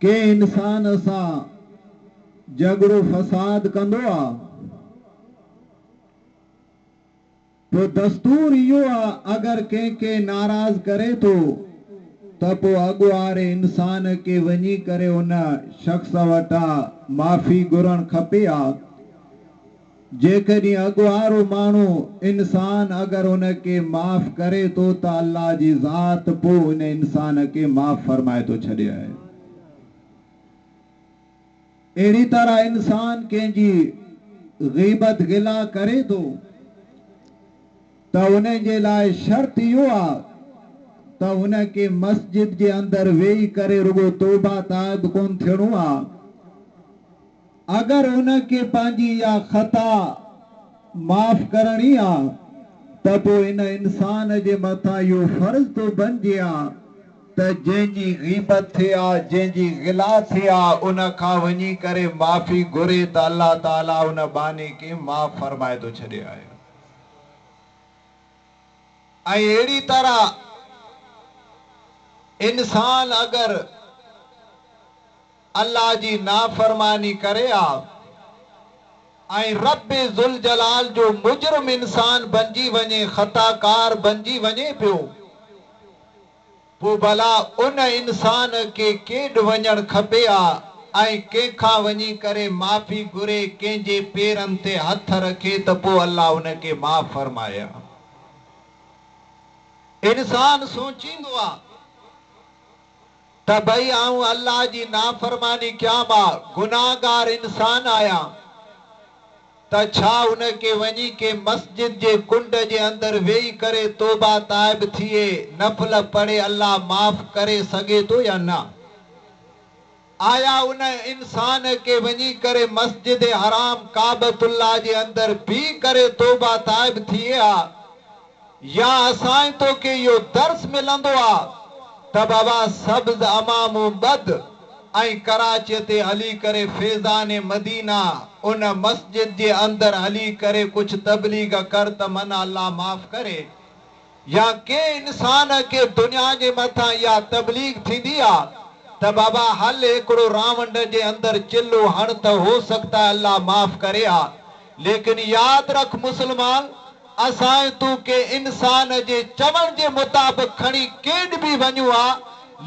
के इंसान सां झगड़ो फसाद कंदो आहे तो दस्तूर इहो आहे अगर कंहिंखे नाराज़ करे थो त पोइ अॻु वारे इंसान खे वञी करे उन शख़्स वटां माफ़ी घुरणु खपे आहे जेकॾहिं अॻु वारो माण्हू इंसान अगर उनखे माफ़ करे थो त अल्लाह जी ज़ात पोइ उन इंसान खे माफ़ फरमाए थो छॾे आहे अहिड़ी तरह इंसान कंहिंजी ग़ीबत गिला करे थो त उन जे लाइ शर्त इहो आहे त उनखे मस्जिद जे अंदरि वेही करे रुगो तौबा ताइब कोन थियणो आहे अगर उनखे पंहिंजी इहा ख़ता माफ़ करणी आहे त पोइ इन इंसान जे मथां इहो फर्ज़ थो बणिजे आहे त जंहिंजी ग़ीबत थिए आहे जंहिंजी गिला थिए आहे उन खां वञी करे माफ़ी घुरे त अल्लाह ताला उन बाने खे माफ़ फरमाए थो छॾे आहे ऐं अहिड़ी तरह इंसान अगर अल्लाह जी नाफरमानी करे ऐं रब ज़ुल जलाल जो मुजरिम इंसान बणिजी वञे ख़ताकार बणिजी वञे पियो पोइ भला उन इंसान खे केॾ वञणु खपे ऐं कंहिंखां वञी करे माफ़ी घुरे कंहिंजे पेरनि ते हथ रखे त पोइ अल्लाह उनखे माफ़ फरमाए इंसान सोचींदो आहे त भई आऊं अल्लाह जी नाफरमानी कयां मां गुनाहगार इंसान आहियां त छा उनखे वञी के मस्जिद जे कुंड जे अंदरि वेही करे तौबा ताइब थिए नफ़ल पढ़े अल्लाह माफ़ करे सघे थो या न आया उन इंसान खे वञी करे मस्जिद हराम काबतुल्लाह जे अंदरि बीह करे तौबा ताइब थिए या असां तोखे इहो दर्स मिलंदो आहे त बाबा सब्ज़ अमाम बद ऐं कराची ते हली करे फैज़ान मदीना उन मस्जिद जे अंदरि हली करे कुछ तबलीग कर त मन अल्लाह माफ़ करे या के इंसान खे दुनिया जे मथां इहा तबलीग थींदी आहे त बाबा हल हिकिड़ो रावंड जे अंदरि चिल्लो हण त हो सकता है अल्लाह माफ़ करे लेकिन यादि रख मुस्लमान असां तूं के इंसान जे चवण जे मुताबिक़ खणी केॾ बि वञूं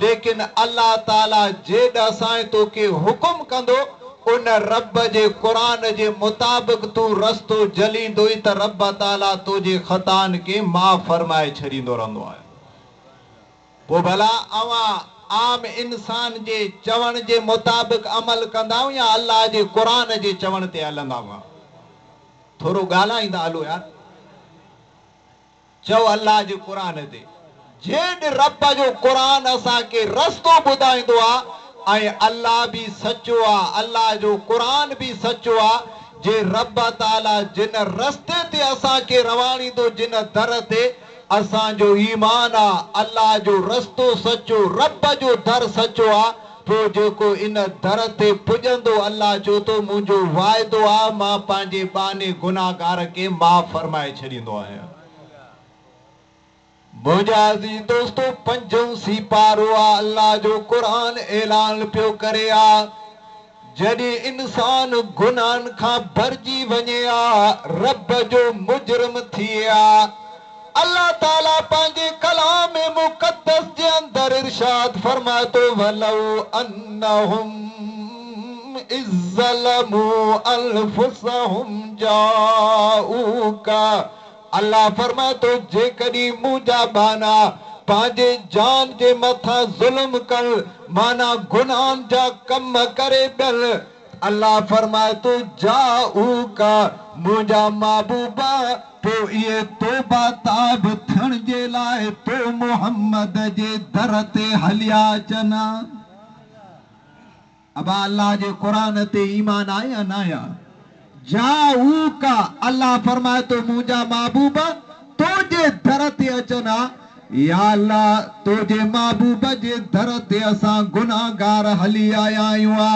लेकिन अल्लाह ताला जेॾ असां तोखे हुकुम कंदो उन रब जे क़ुरान जे मुताबिक़ तूं रस्तो जलींदो त रब ताला तुंहिंजे ख़तान खे माफ़ फरमाए छॾींदो रहंदो आहे पोइ भला अवां आम इंसान जे चवण जे मुताबिक़ अमल कंदा या अल्लाह जे क़ुरान जे चवण ते हलंदा हुआ थोरो ॻाल्हाईंदा हलो यार चओ अल्लाह जे क़ुरान ते जेॾ रब जो क़ुरान असांखे रस्तो ॿुधाईंदो आहे ऐं अल्लाह बि सचो आहे अल्लाह जो क़ुरान बि सचो आहे जे रब ताला जिन रस्ते ते असांखे रवानींदो जिन दर ते असांजो ईमान आहे अल्लाह जो रस्तो सचो रब जो दर सचो आहे पोइ जेको इन दर ते पुॼंदो अल्लाह चओ थो मुंहिंजो वाइदो आहे मां पंहिंजे बाने गुनाहगार खे माफ़ फरमाए छॾींदो आहियां मुंहिंजा अज़ीज़ दोस्तो पंजों सिपारो आहे अल्लाह जो क़ुरान ऐलान पियो करे जॾहिं इंसान गुनाहनि खां भरिजी वञे रब जो मुजरिम थिए अल्लाह ताला पंहिंजे कलाम मुक़द्दस जे अंदरि इरशाद फरमाए थो वलौ अन्नहुम इज़्ज़लमू अनफुसहुम जाऊका अल्लाह फरमाए थो जेकॾहिं मुंहिंजा बाना पंहिंजे जान जे मथां ज़ुल्म कर माना गुनाहनि जा कम करे ॿियल अल्लाह फरमाए थो जाऊका मुंहिंजा महबूबा पोइ इहे तौबा ताइब थियण जे लाइ तो मुहम्मद जे दर ते हलिया अचनि अबा अल्लाह जे क़ुरान ते ईमान आहे या न आहे जाऊका अल्लाह फरमाए तो मुंहिंजा महबूब तुंहिंजे दर ते अचनि या अल्लाह तुंहिंजे महबूब जे दर ते असां गुनाहगार हली आया आहियूं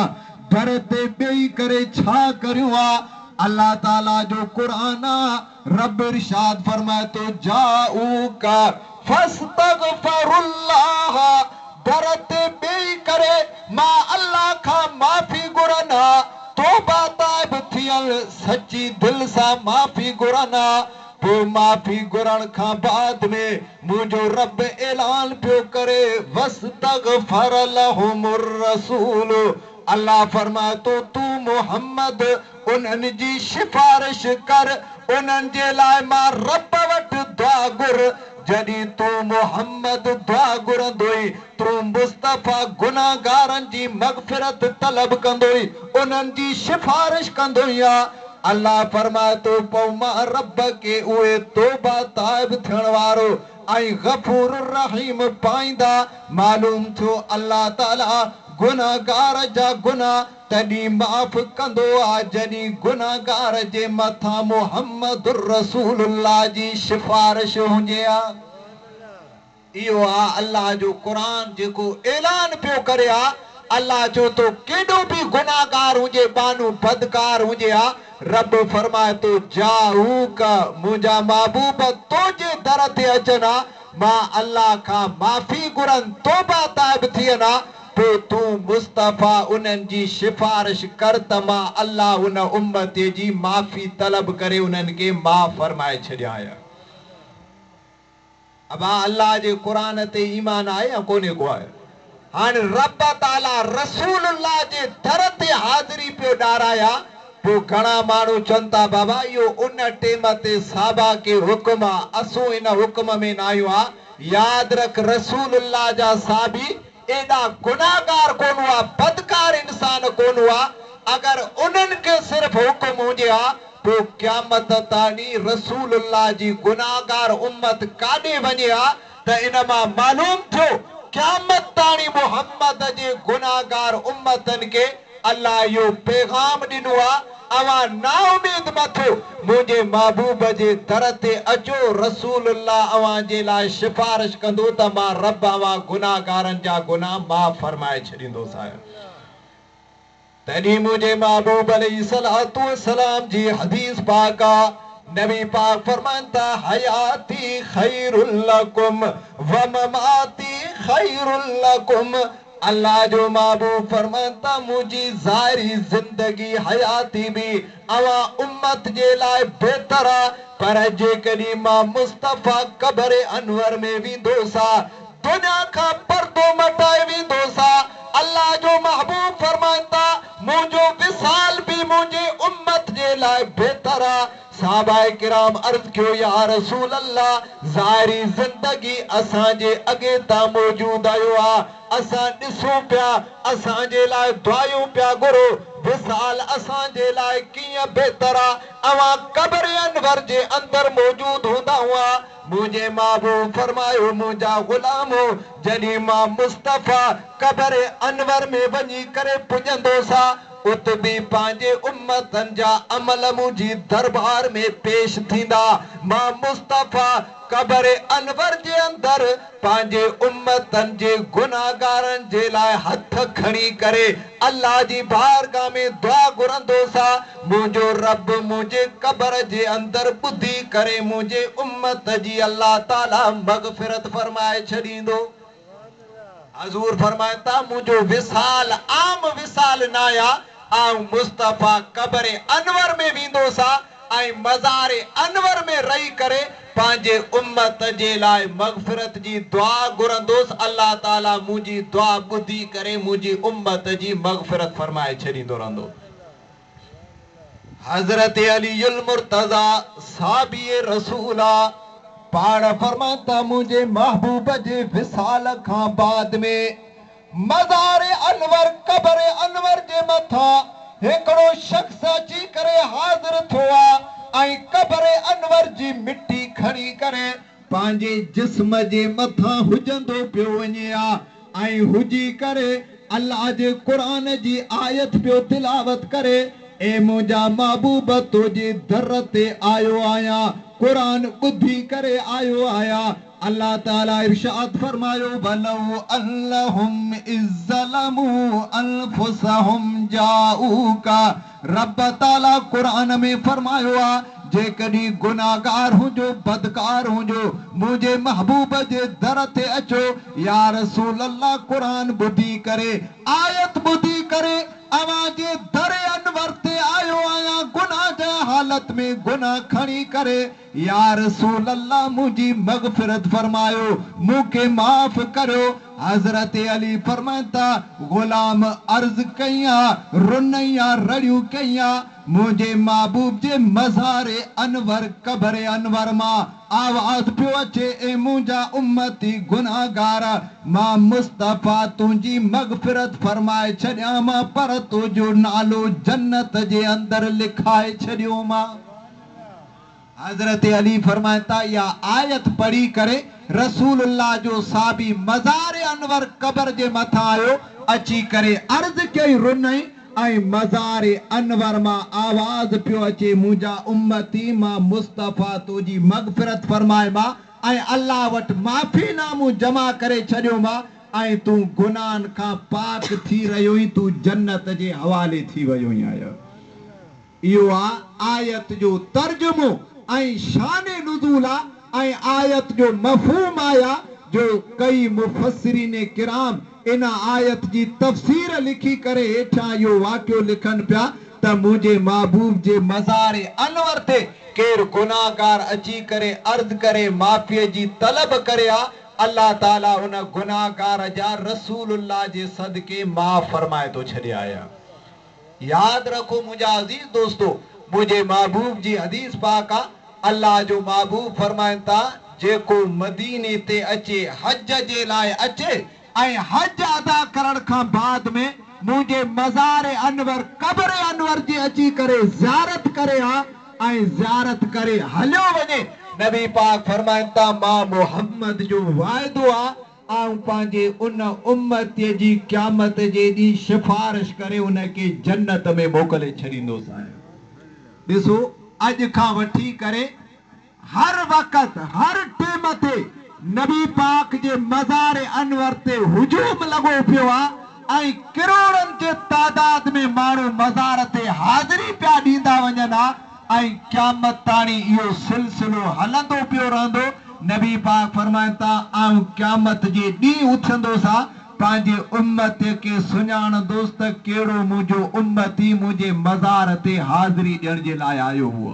दर ते ॿेई करे छा करियूं अल्लाह ताला जो क़ुरान रब इरशाद फरमाए तो जाऊका फस्तगफिरुल्लाह दर ते ॿेई करे मां अल्लाह नाल सच्ची दिल सा माफ़ी घुरना पोइ माफ़ी घुरण खां बाद में मुंहिंजो रब ऐलान पियो करे वस्तगफर लहुमुर रसूल अल्लाह फरमाए थो तू मोहम्मद उन्हनि जी सिफारिश कर उन्हनि जे लाइ मां रब वटि दुआ घुर जॾहिं तूं मोहम्मद दुआ घुरंदोई तूं मुस्तफ़ा गुनाहगारनि जी मग़फ़िरत तलब कंदोई उन्हनि जी सिफारिश कंदोई अल्लाह फरमाए थो पोइ मां रब खे उहे तौबा ताइब थियण वारो ऐं गफ़ूर रहीम पाईंदा मालूम थियो अल्लाह ताला गुनाहगार जा गुनाह तॾहिं माफ़ कंदो आहे जॾहिं गुनाहगार जे मथां मुहम्मद रसूलुल्लाह जी सिफारिश हुजे इहो आहे अल्लाह जो क़ुरान जेको ऐलान पियो करे अल्लाह चओ थो केॾो बि गुनाहगार हुजे बानू बदकार हुजे रब फरमाए थो जाऊक मुंहिंजा महबूब तुंहिंजे दर ते अचनि मां अल्लाह खां माफ़ी घुरनि तौबा ताइब थियनि पोइ तूं मुस्तफ़ा उन्हनि जी सिफारिश कर त मां अल्लाह उन उम्मत जी माफ़ी तलब करे उन्हनि खे माफ़ फरमाए छॾियां अब अल्लाह जे क़ुरान ते ईमान आहे या कोन्हे को आहे हाणे रब ताला रसूलुल्लाह जे दर ते हाज़िरी पियो ॾाराया पोइ घणा माण्हू चवनि था बाबा इहो उन टेम ते साहबा के हुकुम आहे असूं इन हुकुम में न आहियूं यादि रख रसूलुल्लाह जा साहबी एॾा गुनाहगार कोन हुआ बदकार इंसान कोन हुआ अगर उन्हनि खे सिर्फ़ हुकुम हुजे पोइ क़यामत ताणी रसूलुल्लाह जी गुनाहगार उम्मत काॾे वञे त इन मां मालूम थियो क़यामत ताणी मुहम्मद जे गुनाहगार उम्मतनि खे अल्लाह इहो पैगाम ॾिनो अवां नाउमीद मथो मुंहिंजे महबूब जे दर ते अचो रसूलुल्लाह अवां जे लाइ सिफारिश कंदो त मां रब अवां गुनाहगारनि जा गुनाह माफ़ फरमाए छॾींदोसि तॾहिं मुंहिंजे महबूब अलैहिस्सलातु वस्सलाम जी हदीस पाक नबी पाक फरमाइनि था हयाती खैरुल लकुम व ममाती खैरुल लकुम अल्लाह जो महबूब फरमाइनि था मुंहिंजी ज़ाहिरी ज़िंदगी हयाती बि अवां उम्मत जे लाइ बहितर आहे पर जेकॾहिं मां मुस्तफ़ा क़ब्र अनवर में वेंदोसि दुनिया खां पर्दो मटाए वेंदोसि अल्लाह जो महबूब फरमाइनि था मुंहिंजो विसाल बि मुंहिंजे उम्मत जे लाइ बहितर आहे साहबाए किराम अर्ज़ कयो या रसूल अल्लाह ज़ाहिरी ज़िंदगी असांजे अॻे तां मौजूद आयो असां ॾिसूं पिया असांजे लाइ दुआयूं पिया घुरो विसाल असांजे लाइ कीअं बहितर आहे अवां क़ब्र अनवर जे अंदरि मौजूद हूंदा हुआ मुंहिंजे महबूब फरमायो मुंहिंजा ग़ुलामो जॾहिं मां मुस्तफ़ा क़ब्र अनवर में वञी करे पुॼंदोसि उत बि पंहिंजे उम्मतनि जा अमल मुंहिंजी दरबार में पेश थींदा मां मुस्तफ़ा क़ब्र अनवर जे अंदरि पंहिंजे उम्मतनि जे गुनाहगारनि जे लाइ हथ खणी करे अल्लाह जी बारगाह में दुआ घुरंदोसि मुंहिंजो रब मुंहिंजे क़ब्र जे अंदरि ॿुधी करे मुंहिंजे उम्मत जी अल्लाह ताला मग़फ़िरत फरमाए छॾींदो हज़ूर फरमाइनि था मुंहिंजो विसाल आम विसाल न आहे मुस्तफ़ा क़ब्र अनवर में वेंदोसि ऐं मज़ार अनवर में रही करे पंहिंजे उम्मत जे लाइ मग़फ़िरत जी दुआ घुरंदोसि अल्लाह ताला मुंहिंजी दुआ ॿुधी करे मुंहिंजी उम्मत जी मग़फ़िरत फरमाए छॾींदो रहंदो हज़रत अलीउल मुर्तज़ा साहबी रसूल पाण फरमाइनि था मुंहिंजे महबूब जे विसाल खां बाद में मज़ार अनवर क़ब्र अनवर जे मथां हिकिड़ो शख़्स अची करे हाज़िर थियो ऐं क़ब्र अनवर जी मिटी खणी करे पंहिंजे जिस्म जे मथां हुजंदो पियो वञे ऐं हुजी करे अल्लाह जे क़ुरान जी आयत पियो तिलावत करे ए मुंहिंजा महबूब तुंहिंजे दर ते आयो आहियां क़ुरान ॿुधी करे आयो आहियां अल्लाह ताला इरशाद फरमायो वलौ अल्लहुम इज़्ज़लमू अनफुसहुम जाऊका रब ताला क़ुरान में फरमायो जेकॾहिं गुनाहगार हुजो बदकार हुजो मुंहिंजे महबूब जे दर ते अचो या रसूल अल्लाह क़ुरान ॿुधी करे आयत ॿुधी करे अवां जे दर अनवर ते आयो आहियां गुनाह हालत में गुनाह खड़ी करे, या रसूल अल्लाह मुझी मगफिरत फरमायो, मुझे माफ करो। हजरत अली फरमाता गुलाम अर्ज कया रुनैया रड़ियूं कया, मुझे महबूब जे मज़ारे अनवर कब्र अनवर मां आवाज पियो अचे, ए मुंहिंजा उम्मती गुनाहगार, मां मुस्तफ़ा तुंहिंजी मगफिरत फरमाए छॾियां मां, पर तुंहिंजो नालो जन्नत जे अंदर लिखाए छॾियो मां। हजरत अली फरमाता या आयत पढ़ी करे रसूलुल्लाह जो साबी मज़ारे अनवर कब्र जे मथा आयो, अची करे अर्ज कई रुनई ऐं मज़ारे अनवर मां आवाज पियो अचे, मुंहिंजा उम्मती मां मुस्तफ़ा तुंहिंजी मगफिरत फरमाए मां ऐं अल्लाह वटि माफ़ी नामो जमा करे छॾियो मां, ऐं तूं गुनाहनि खां पाक थी रहियो आहीं, तूं जन्नत जे हवाले थी वियो आहियां। इहो आहे आयत जो तर्जुमो ऐं शान नुज़ूल आहे ऐं आयत जो मफ़हूम आया, जो कई मुफ़स्सिरीन किराम इन आयत जी तफ़सीर लिखी करे हेठां इहो वाक़ियो लिखनि पिया त मुंहिंजे महबूब जे मज़ारे अनवर ते केरु गुनाहगार अची करे अर्ज़ करे माफ़ीअ जी तलब करे आ, अल्लाह ताला उन गुनाहगार जा रसूलुल्लाह जे सदके माफ़ फरमाए थो छॾे आया। याद रखो मुंहिंजा अज़ीज़ दोस्तो, मुंहिंजे महबूब जी हदीस पाक आहे, अल्लाह जो महबूब फरमाइनि था जेको मदीने ते अचे हज जे लाइ अचे ऐं हज अदा करण खां बाद में मुंहिंजे मज़ारे अनवर कब्र अनवर जी अची करे ज़ियारत करे आ ऐं ज़ियारत करे हलियो वञे, नबी पाक फरमाइनि था मां मुहम्मद जो वाइदो आहे आऊं पंहिंजे उन उम्मतीअ जी क़यामत जे ॾींहुं सिफारिश करे उनखे जन्नत में मोकिले छॾींदुसि आहियां। ॾिसो अॼु खां वठी करे हर वक़्त हर टेम ते नबी पाक जे मज़ारे अनवर ते हुजूम लॻो पियो आहे ऐं किरोड़नि जे तादाद में माण्हू मज़ार ते हाज़िरी पिया ॾींदा वञनि हा ऐं क़यामत ताणी इहो सिलसिलो हलंदो पियो रहंदो। नबी पाक फरमाइनि था आऊं क़यामत जे ॾींहुं उथंदुसि पंहिंजे उम्मत खे सुञाणंदुसि त कहिड़ो मुंहिंजो उम्मती मुंहिंजे मज़ार ते हाज़िरी ॾियण जे लाइ आयो हुओ,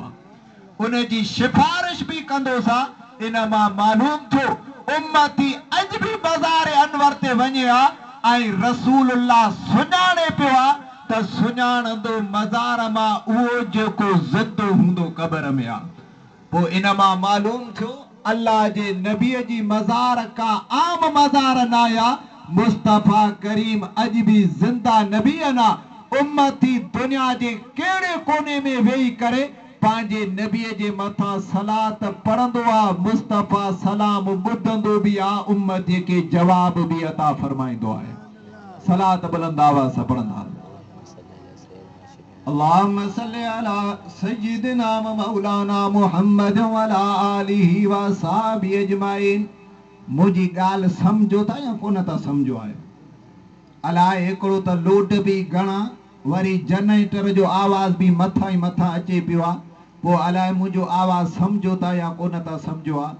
उन जी सिफारिश बि कंदुसि। इन मां मालूम थियो उम्मती अॼु बि मज़ारे अनवर ते वञे हा ऐं रसूलुल्लाह सुञाणे पियो आहे त सुञाणंदो मज़ार मां उहो जेको ज़िंदो हूंदो क़ब्र में आहे। पोइ इन मां मालूम थियो अल्लाह जे नबीअ जी मज़ार का आम मज़ार न आया, मुस्तफ़ा करीम अॼु बि ज़िंदा नबी ना, उम्मती दुनिया जे कहिड़े कोने में वेही करे पंहिंजे नबीअ जे मथां सलात पढ़ंदो आहे, मुस्तफ़ा सलाम ॿुधंदो बि आहे, उम्मतीअ खे जवाब बि अता फरमाईंदो आहे। सलात बुलंद आवाज़ सां पढ़ंदा अल्लाहुम्मा सल्ली अला सय्यिदिना व मौलाना मुहम्मद व अला आलिहि व असहाबिहि अजमाइन। मुंहिंजी ॻाल्हि सम्झो था या कोन था सम्झो आहे? अलाए हिकिड़ो त लोड बि घणा, वरी जनरेटर जो आवाज़ बि मथां ई मथां अचे पियो आहे, पोइ अलाए मुंहिंजो आवाज़ सम्झो था या कोन था सम्झो आहे?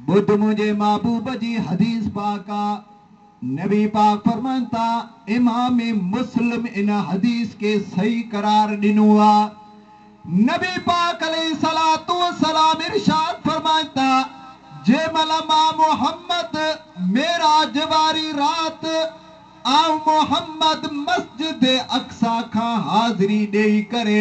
बुध मुंहिंजे महबूब जी हदीस पाक आहे, नबी पाक फरमाइनि था इमाम मुस्लिम इन हदीस के सही करार ॾिनो आहे। नबी पाक अलैहिस्सलातु वस्सलाम इरशाद फरमाइनि था जेमल मां मोहम्मद मेराज वारी रात आऊं मोहम्मद मस्जिद अक्सा खां हाज़िरी ॾेई करे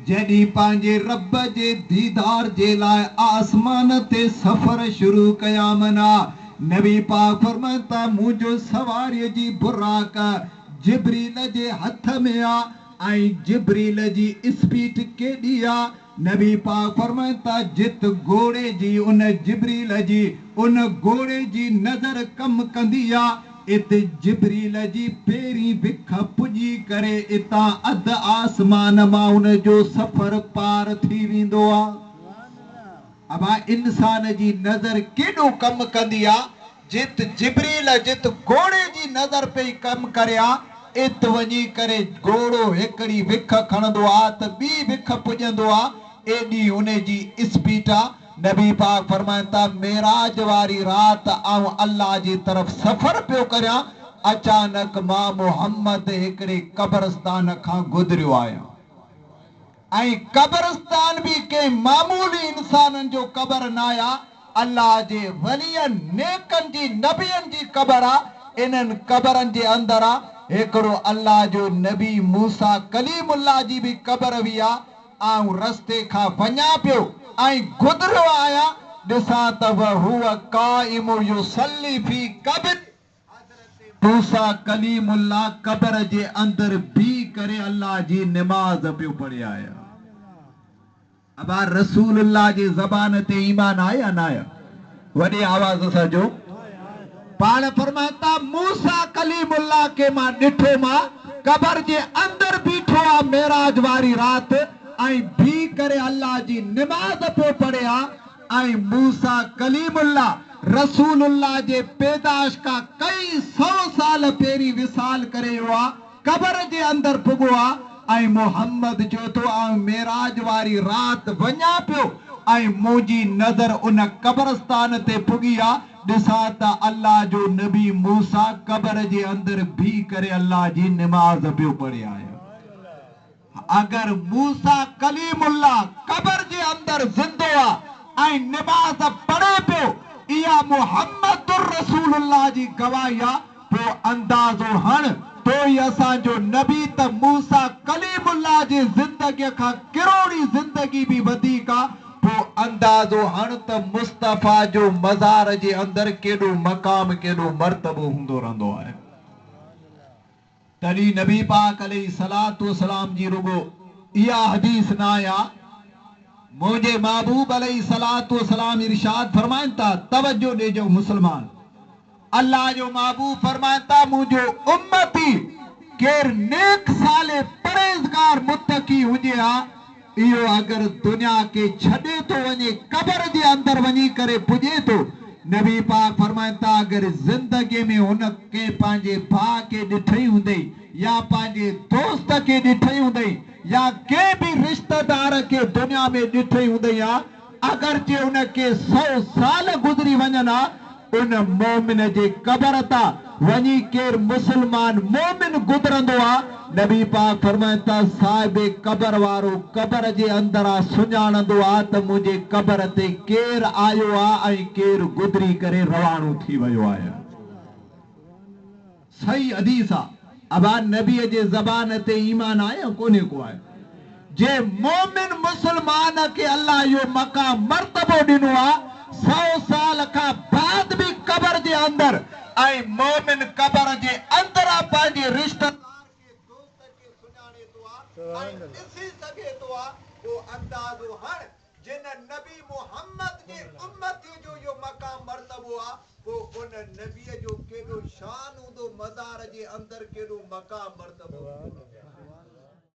जॾहिं पंहिंजे रब जे दीदार जे लाइ आसमान ते सफ़र शुरू कयामना, नबी पाक फरमाइनि था मुंहिंजो सवारीअ जी बुराक जिब्रील जे हथ में आहे ऐं जिब्रील जी स्पीड केॾी आहे। नबी पाक फरमाइनि था जित घोड़े जी उन जिब्रील जी उन घोड़े जी नज़र कम कंदी आहे, इत जिब्रील जी पहिरीं विख पुॼी करे इतां अध आसमान मां उन जो सफ़र पार थी वेंदो आहे। अबा इंसान जी नज़र केॾो कम कंदी आहे, जित जिब्रील जित घोड़े जी नज़र पई कम करे आहे, इत वञी करे घोड़ो हिकिड़ी विख खणंदो आहे त ॿी विख पुॼंदो आहे, एॾी उन जी स्पीड आहे। नबी पाक फरमाइनि था मेराज वारी रात आऊं अल्लाह जी तरफ़ सफ़र पियो करियां, अचानक मां मोहम्मद हिकिड़े क़ब्रस्तान खां गुज़रियो आहियां। आई कब्रस्तान भी के मामूली इंसानन जो कब्र नाया अल्लाह जे वलियन नेकन जी नबियन जी कब्र इनन कब्रन जे अंदर एकड़ो अल्लाह जो नबी मूसा कलीमुल्लाह जी भी कब्र भी आ रस्ते खा वञा पियो आई गुदरियो आया दिसा तब हुआ काइम युसल्ली फी कब्र मूसा कलीमुल्लाह कब्र जे अंदर भी करे अल्लाह जी नमाज पियो पढ़े आया अब रसूलुल्लाह जी ज़बान ते ईमान आया ना आया वॾी आवाज़ सां जो पाण फरमाता मूसा कलीमुल्लाह के मां ॾिठो मां कब्र जे अंदर बीठो आ मेराज वारी रात आई भी करे अल्लाह जी नमाज पियो पढ़े आई मूसा कलीमुल्लाह रसूलुल्लाह जे पैदाश का कई 100 साल पहिरीं विसाल करे हुआ कब्र जे अंदर पुगो आई मोहम्मद जो तो मेराज वारी रात वञा पियो आई मुंहिंजी नज़र उन कब्रस्तान ते पुगी दिसा त अल्लाह जो नबी मूसा कब्र जे अंदर भी करे अल्लाह जी नमाज पियो पढ़े आया अगर मूसा कलीमुल्लाह कब्र जे अंदर जिंदो आई नमाज पढ़े पियो इया मुहम्मदुर रसूलुल्लाह जी गवाही पो अंदाज़ो हण तो असा जो नबी त मूसा कलीमुल्लाह जी जिंदगी का किरोड़ी जिंदगी भी वधीक पो अंदाज़ो हण त मुस्तफा जो मज़ार जे अंदर केडो मकाम केडो मर्तबो हुंदो रहंदो आहे तड़ी नबी पाक अलैहि सलातो सलाम जी रुगो इया हदीस ना आया मुझे महबूब अलैहि सलातो सलाम इरशाद फरमाइता तवज्जो देजो मुसलमान अल्लाह जो महबूब फरमाता मुझो उम्मती केर नेक साले परहेजगार मुत्तकी हुजे इहो अगर दुनिया के छड़े तो वने कब्र जे अंदर वनी करे पुजे तो नबी पाक फरमाता अगर जिंदगी में उन के पांजे भा के दिठई हुंदे या पांजे दोस्त के दिठई हुंदे या के भी रिश्तेदार के दुनिया में दिठई हुंदे अगर जे उन के 100 साल गुजरी वञना उन मोमिन जे कब्र ता वनी केर मुसलमान मोमिन गुजरंदो नबी पाक फरमाता साहिब कब्र वारो कब्र जे अंदर सुञाणंदो त मुझे कब्र ते केर आयो आई केर गुजरी करे रवानो थी वयो आहे सही हदीस अब नबी जे ज़बान ते ईमान आया कोने को आहे जे मोमिन मुसलमान के अल्लाह यो मकाम मर्तबो दिनो 100 साल का बाद भी कब्र जे अंदर आई मोमिन कब्र जे अंदर पांजे रिश्तेदार के दोस्त के सुनाने तो आई दिसी सके तो वो अंदाजो हण जिन नबी मोहम्मद जे उम्मती जो यो मकाम मर्तबो वो उन नबी जो केडो शान हुंदो मज़ार जे अंदर केडो मकाम मर्तबो